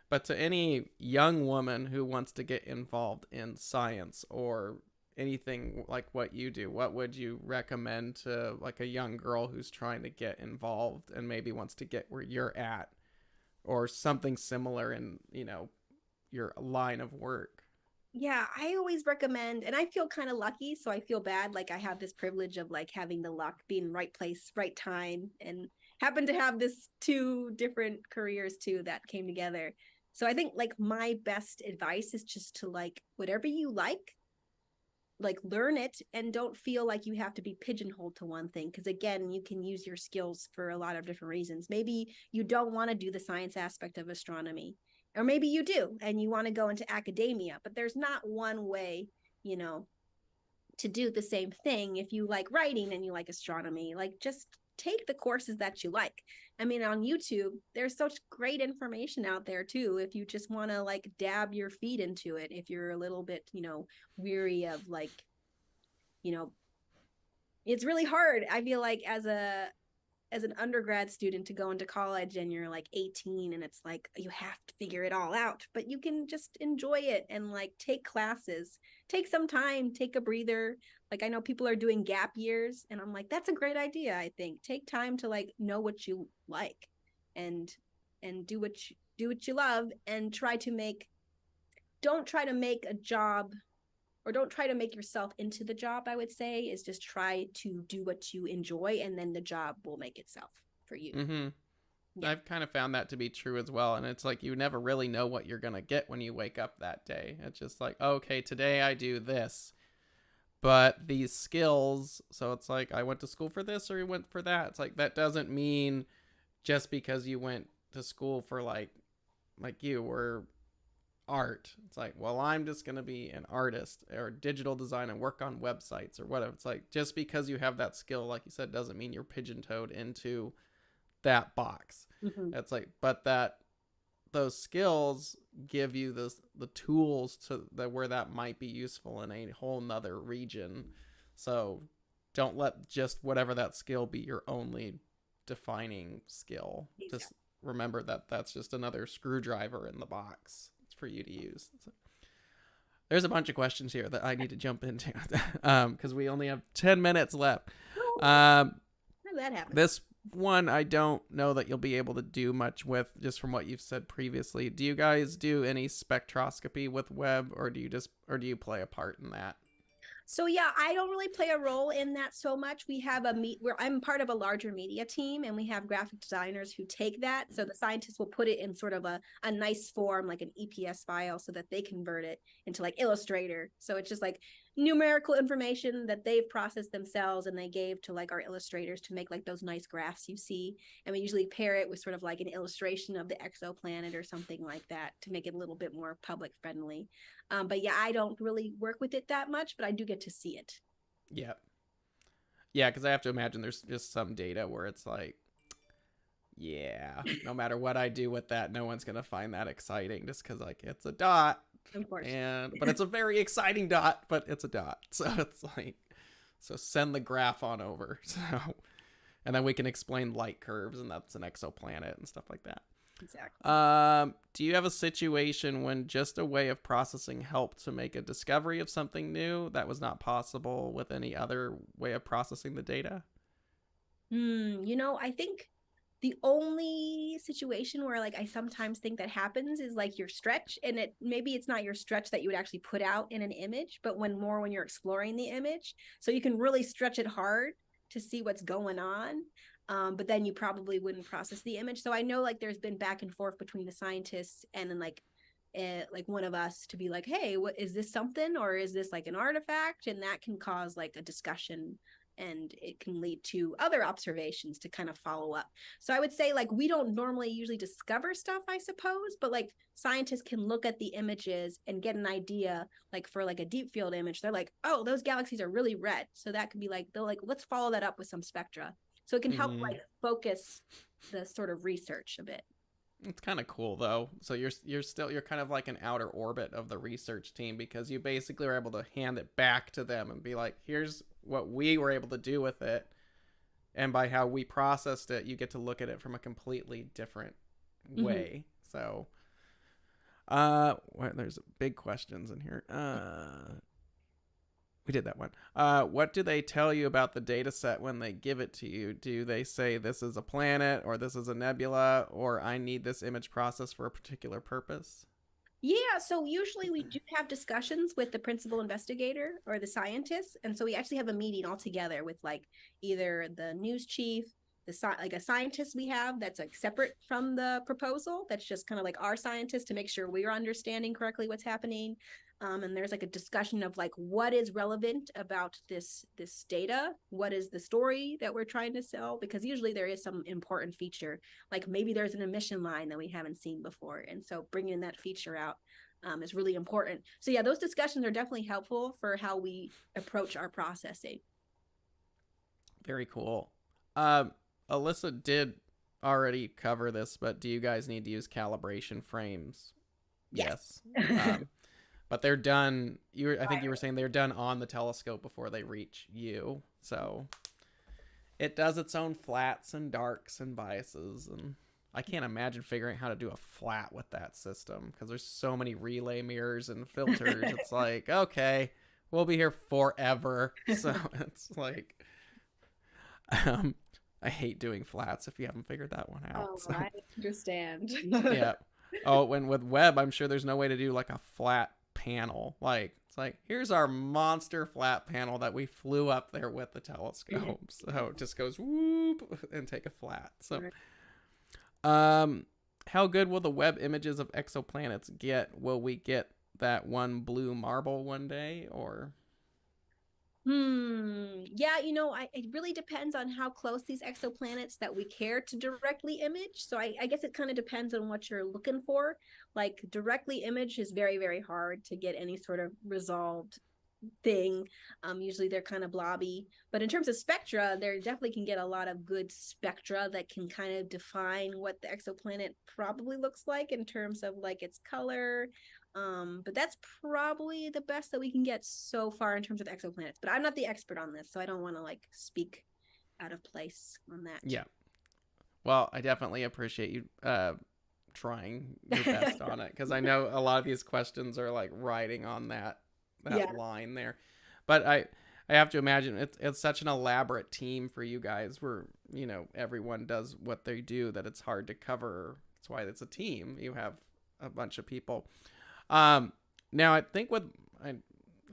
But to any young woman who wants to get involved in science or anything like what you do, what would you recommend to like a young girl who's trying to get involved and maybe wants to get where you're at, or something similar in, you know, your line of work? Yeah, I always recommend, and I feel kind of lucky, so I feel bad like I have this privilege of like having the luck, being right place, right time, and happen to have this 2 different careers too that came together. So I think like my best advice is just to like whatever you like learn it, and don't feel like you have to be pigeonholed to one thing, because again, you can use your skills for a lot of different reasons. Maybe you don't want to do the science aspect of astronomy, or maybe you do and you want to go into academia, but there's not one way, you know, to do the same thing. If you like writing and you like astronomy, like just take the courses that you like. I mean, on YouTube, there's such great information out there too, if you just want to like dab your feet into it, if you're a little bit, you know, weary of like, you know, it's really hard, I feel like, as an undergrad student to go into college and you're like 18 and it's like you have to figure it all out, but you can just enjoy it and like take classes, take some time, take a breather. Like I know people are doing gap years, and I'm like, that's a great idea. I think take time to like know what you like and do what you love, and don't try to make a job, or don't try to make yourself into the job. I would say is just try to do what you enjoy, and then the job will make itself for you. Mm-hmm. Yeah. I've kind of found that to be true as well. And it's like you never really know what you're going to get when you wake up that day. It's just like, okay, today I do this. But these skills, so it's like I went to school for this or you went for that. It's like that doesn't mean just because you went to school for like you were art. It's like, well, I'm just going to be an artist or digital design and work on websites or whatever. It's like just because you have that skill, like you said, doesn't mean you're pigeon-toed into that box. Mm-hmm. It's like, but those skills give you the tools to where that might be useful in a whole nother region. So don't let just whatever that skill be your only defining skill. Exactly. Just remember that that's just another screwdriver in the box for you to use. So, there's a bunch of questions here that I need to jump into because we only have 10 minutes left. How did that happen? one I don't know that you'll be able to do much with, just from what you've said previously. Do you guys do any spectroscopy with Webb, or do you play a part in that? So yeah, I don't really play a role in that so much. We have where I'm part of a larger media team, and we have graphic designers who take that. So the scientists will put it in sort of a nice form, like an EPS file, so that they convert it into like Illustrator. So it's just like numerical information that they've processed themselves, and they gave to like our illustrators to make like those nice graphs you see. And we usually pair it with sort of like an illustration of the exoplanet or something like that to make it a little bit more public friendly. But yeah, I don't really work with it that much, but I do get to see it. Yeah. Yeah, because I have to imagine there's just some data where it's like, yeah, no matter what I do with that, no one's going to find that exciting, just because like it's a dot. Of course. But it's a very exciting dot, but it's a dot. So it's like, so send the graph on over. So, and then we can explain light curves, and that's an exoplanet and stuff like that. Exactly. Do you have a situation when just a way of processing helped to make a discovery of something new that was not possible with any other way of processing the data? I think the only situation where like I sometimes think that happens is like your stretch, and maybe it's not your stretch that you would actually put out in an image, but when you're exploring the image, so you can really stretch it hard to see what's going on. But then you probably wouldn't process the image. So I know like there's been back and forth between the scientists and then like one of us to be like, hey, what is this, something, or is this like an artifact? And that can cause like a discussion, and it can lead to other observations to kind of follow up. So I would say like we don't normally usually discover stuff, I suppose, but like scientists can look at the images and get an idea. Like for like a deep field image, they're like, oh, those galaxies are really red. So that could be like, they're like, let's follow that up with some spectra. So it can help like focus the sort of research a bit. It's kind of cool though. So you're kind of like an outer orbit of the research team, because you basically are able to hand it back to them and be like, here's what we were able to do with it. And by how we processed it, you get to look at it from a completely different way. So there's big questions in here. We did that one. What do they tell you about the data set when they give it to you? Do they say this is a planet, or this is a nebula, or I need this image processed for a particular purpose? Yeah, so usually we do have discussions with the principal investigator or the scientists. And so we actually have a meeting all together with like either the news chief, like a scientist we have that's like separate from the proposal. That's just kind of like our scientist to make sure we're understanding correctly what's happening. And there's like a discussion of like what is relevant about this data, what is the story that we're trying to sell, because usually there is some important feature, like maybe there's an emission line that we haven't seen before, and so bringing that feature out is really important. So yeah, those discussions are definitely helpful for how we approach our processing. Very cool. Alyssa did already cover this, but do you guys need to use calibration frames? Yes. But they're done. I think you were saying they're done on the telescope before they reach you. So it does its own flats and darks and biases. And I can't imagine figuring out how to do a flat with that system, because there's so many relay mirrors and filters. It's like, okay, we'll be here forever. So it's like, I hate doing flats if you haven't figured that one out. Oh, so. I understand. Yeah. Oh, when with Webb, I'm sure there's no way to do like a flat panel. Like, it's like, here's our monster flat panel that we flew up there with the telescope. So it just goes whoop and take a flat. So how good will the Webb images of exoplanets get? Will we get that one blue marble one day, or? Yeah, it really depends on how close these exoplanets that we care to directly image. So I guess it kind of depends on what you're looking for. Like directly image is very, very hard to get any sort of resolved thing. Usually they're kind of blobby. But in terms of spectra, there definitely can get a lot of good spectra that can kind of define what the exoplanet probably looks like in terms of like its color. But that's probably the best that we can get so far in terms of exoplanets. But I'm not the expert on this, so I don't want to like speak out of place on that. Yeah. Well, I definitely appreciate you trying your best on it, because I know a lot of these questions are like riding on that line there. But I have to imagine it's such an elaborate team for you guys where, you know, everyone does what they do that it's hard to cover. That's why it's a team. You have a bunch of people. Now I think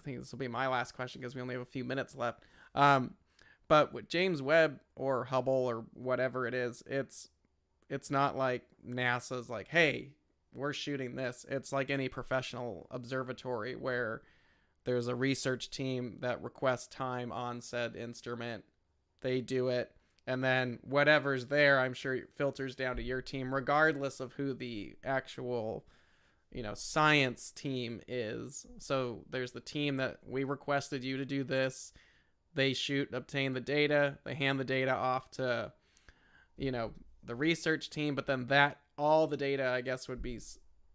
this will be my last question because we only have a few minutes left. But with James Webb or Hubble or whatever it is, it's not like NASA's like, hey, we're shooting this. It's like any professional observatory where there's a research team that requests time on said instrument. They do it. And then whatever's there, I'm sure filters down to your team, regardless of who the actual, you know, science team is. So there's the team that we requested you to do this. They obtain the data. They hand the data off to, you know, the research team. But then all the data, I guess, would be,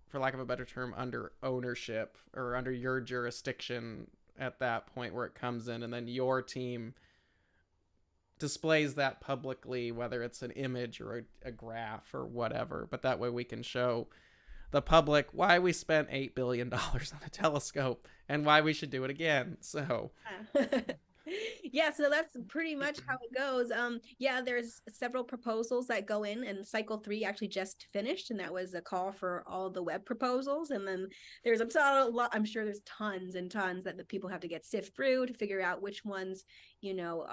for lack of a better term, under ownership or under your jurisdiction at that point where it comes in. And then your team displays that publicly, whether it's an image or a graph or whatever. But that way we can show the public why we spent $8 billion on a telescope and why we should do it again. So yeah, so that's pretty much how it goes. Yeah, there's several proposals that go in, and cycle 3 actually just finished, and that was a call for all the Webb proposals. And then there's a lot, I'm sure there's tons and tons that the people have to sift through to figure out which ones, you know,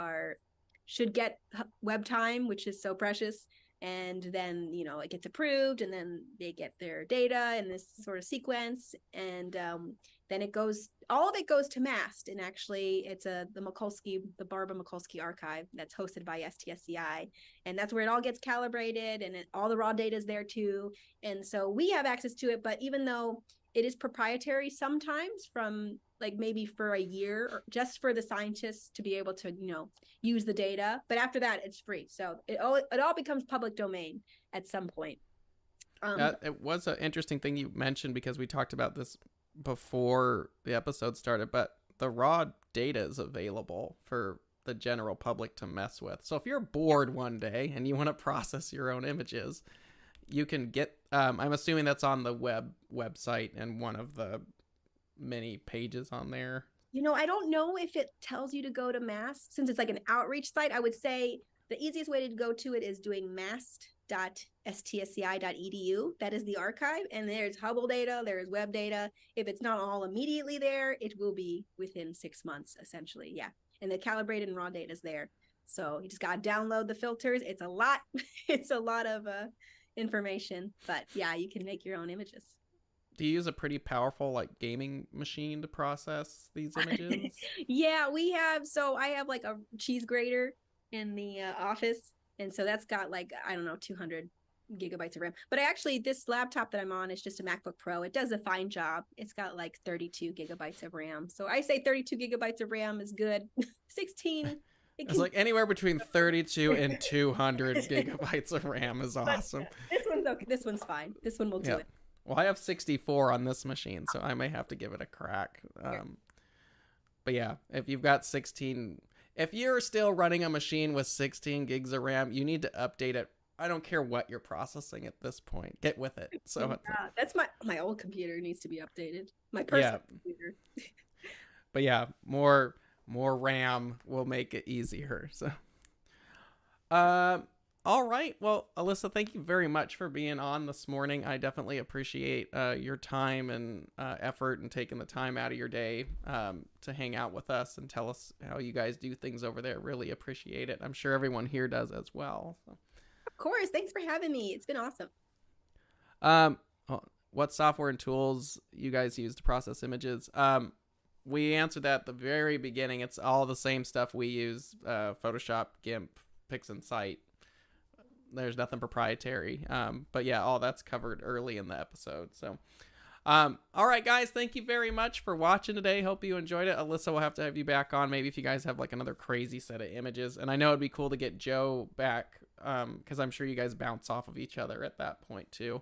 should get Webb time, which is so precious. And then, you know, it gets approved, and then they get their data in this sort of sequence, and then all of it goes to MAST. And actually it's the Barbara Mikulski archive that's hosted by STSI, and that's where it all gets calibrated, and all the raw data is there too. And so we have access to it, but even though it is proprietary sometimes, from like maybe for a year, or just for the scientists to be able to, you know, use the data, but after that it's free. So it all becomes public domain at some point. It was an interesting thing you mentioned, because we talked about this before the episode started, but the raw data is available for the general public to mess with. So if you're bored one day and you want to process your own images, you can get, I'm assuming that's on the website and one of the many pages on there. You know, I don't know if it tells you to go to MAST, since it's like an outreach site. I would say the easiest way to go to it is doing mast.stsci.edu. That is the archive, and there's Hubble data, there's Webb data. If it's not all immediately there, it will be within 6 months, essentially. Yeah, and the calibrated and raw data is there. So you just got to download the filters. It's a lot. It's a lot of information, but yeah, you can make your own images. Do you use a pretty powerful like gaming machine to process these images? Yeah, we have. So I have like a cheese grater in the office, and so that's got like, I don't know, 200 gigabytes of RAM. But this laptop that I'm on is just a MacBook Pro. It does a fine job. It's got like 32 gigabytes of RAM. So I say 32 gigabytes of RAM is good. 16. It's like anywhere between 32 and 200 gigabytes of RAM is awesome. This one's okay. This one's fine. This one will do it. Well, I have 64 on this machine, so I may have to give it a crack. But yeah, if you've got 16, if you're still running a machine with 16 gigs of RAM, you need to update it. I don't care what you're processing at this point. Get with it. So that's my old computer needs to be updated. My personal computer. But yeah, more RAM will make it easier. So, all right. Well, Alyssa, thank you very much for being on this morning. I definitely appreciate your time and effort and taking the time out of your day to hang out with us and tell us how you guys do things over there. Really appreciate it. I'm sure everyone here does as well. So. Of course. Thanks for having me. It's been awesome. What software and tools you guys use to process images? We answered that at the very beginning. It's all the same stuff we use, Photoshop, GIMP, PixInsight. There's nothing proprietary. But yeah, all that's covered early in the episode. So, all right, guys, thank you very much for watching today. Hope you enjoyed it. Alyssa, we'll have to have you back on. Maybe if you guys have like another crazy set of images. And I know it'd be cool to get Joe back, because I'm sure you guys bounce off of each other at that point too.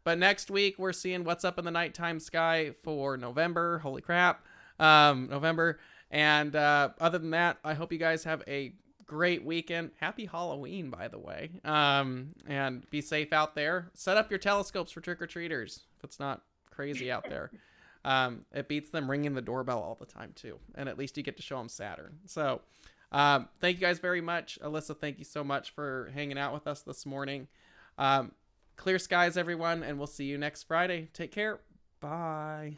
But next week we're seeing what's up in the nighttime sky for November. Holy crap. November. And other than that, I hope you guys have a great weekend. Happy Halloween, by the way. And be safe out there. Set up your telescopes for trick-or-treaters if it's not crazy out there. It beats them ringing the doorbell all the time too, and at least you get to show them Saturn. So thank you guys very much. Alyssa, thank you so much for hanging out with us this morning. Clear skies, everyone, and we'll see you next Friday. Take care. Bye.